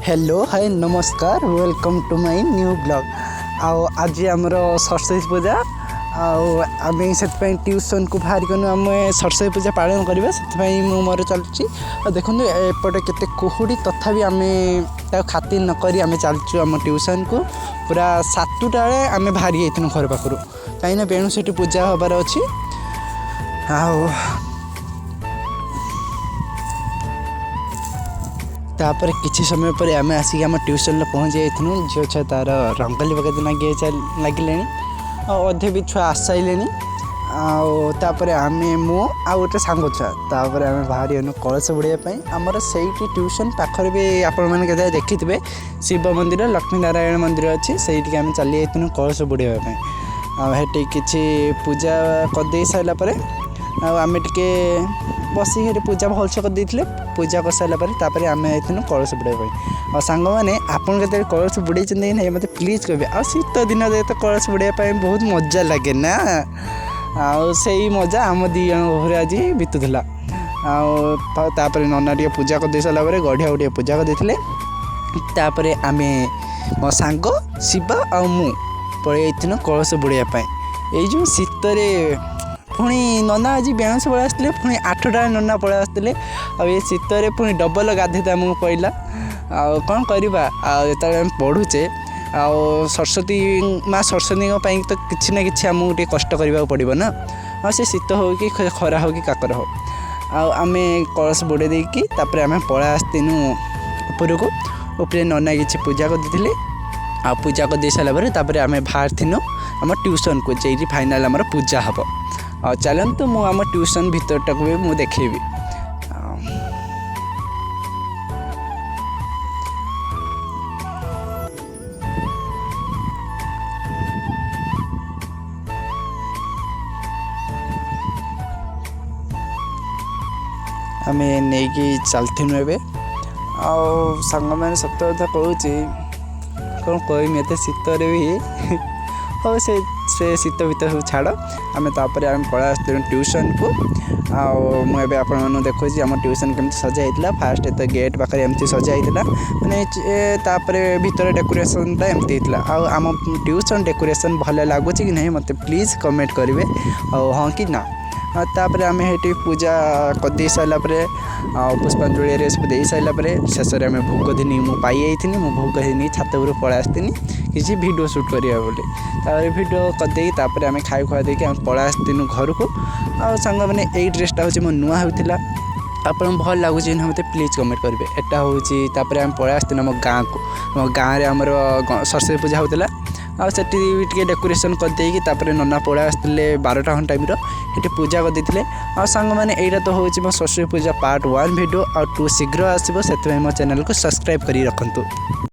Hello hi नमस्कार welcome to my new blog आज आमर सरस्वती पूजा आम से ट्यूशन को बाहर करूँ आम सरस्वती पूजा पालन करवा से मोर चलुची देखो एपटे केते कुहुड़ी तथापि आम खातिर नक आम चलचु आम ट्यूशन को पूरा 7टा आम बाहरी जाइनु घर पाखु कहीं बेणु से पूजा हबार अच्छी तापर किसी समय पर आम आसिक आम ट्यूशन पहुँच जाइनु झील छुआ तार रंगोली पकड़ लगे अधे भी छुआ आस सारे आपर आम मु गोटे सांग छुआ तापर आम बाहरी कलश बुड़ाई आमर से ट्यूशन पाखर भी आपण मैंने देखिथे शिव मंदिर लक्ष्मी नारायण मंदिर अच्छी से आम चली जाइनु कलश बुड़ाई किसी पूजा करदे सारापर आम टे बसिक पूजा भलसे करदे पूजा कर सारापर आम जाइनु कलश बुड़ाई और सांग मैंने आपन के कलश बुड़े ना मत प्लीज कहे आ शीत दिन तो कलश बुड़ाई बहुत मजा लगे ना से मजा आम दी जन घर आज बीतुला आपर नना टे पूजा करदे सारापर गढ़िया गोटे पूजा करदे आम मो सांग शिव आ मु पड़े जाइनु कलश बुड़ाई ये जो शीतर पुणी नना आज बेणुस पलि आसते पुणी 8टा नना पलि आसते ये शीतर पुणी डबल गाधे आमको पड़ा कौन करवा जो पढ़ुचे सरस्वती माँ सरस्वती तो किसी ना कि आमको टे कष्ट करने पड़ो ना से शीत हो कि खरा हो कि काकर हो आम कलश बुड़े देकी आम पड़ा आसतीनु उपरको उपरे नना किसी पूजा करदे पूजा कर दे सारापर आम बाहर थीनु आम ट्यूशन को जी फाइनाल आम पूजा हम चलतु मु आम ट्यूशन भीतरटा को भी मु देखेबी आम नहीं चलथीनु एवं सांग मैंने सत कथा कहूँ कौन कहमी एत शीतर भी हाँ से शीत भीतर सब छाड़ आम तापर आम पड़ा ट्यूशन को मुझे आपको देखुची आम ट्यूशन केमती सजा फास्ट तो गेट पाखे एमती सजा मैंने भीतर डेकोरेशन एमती आम ट्यूशन डेकोरेशन भल लगुच कि नहीं मत प्लीज कमेंट करेंगे हाँ कि ना तापर आम ये पूजा करदे सारापर पुष्पांजलि सब दे सारापर शेष में भोग दिनी मुझे पाई थी मो भोग दिनी छात पड़ा आसतीनि किसी वीडियो शूट करा बोले वीडियो करदे आम खाई खुआ देके आम पड़ा आसतीनु घर को सांग मैंने यही ड्रेसटा हूँ मो नुआ होता आपन भल लगुच ना मत प्लीज कमेंट करेंगे एटा हूँ आम पड़ा आसतीनु आम गाँ को आम गाँव में आमर सरस्वती पूजा होता टे डेकोरेशन करदे नना पड़ा आसते 12टा टाइम ये पूजा करदे सांग मैंने यहाँ तो हूँ मो सरस्वती पूजा पार्ट 1 वीडियो आ 2 शीघ्र आसो से मो चैनल को सब्सक्राइब कर रखु।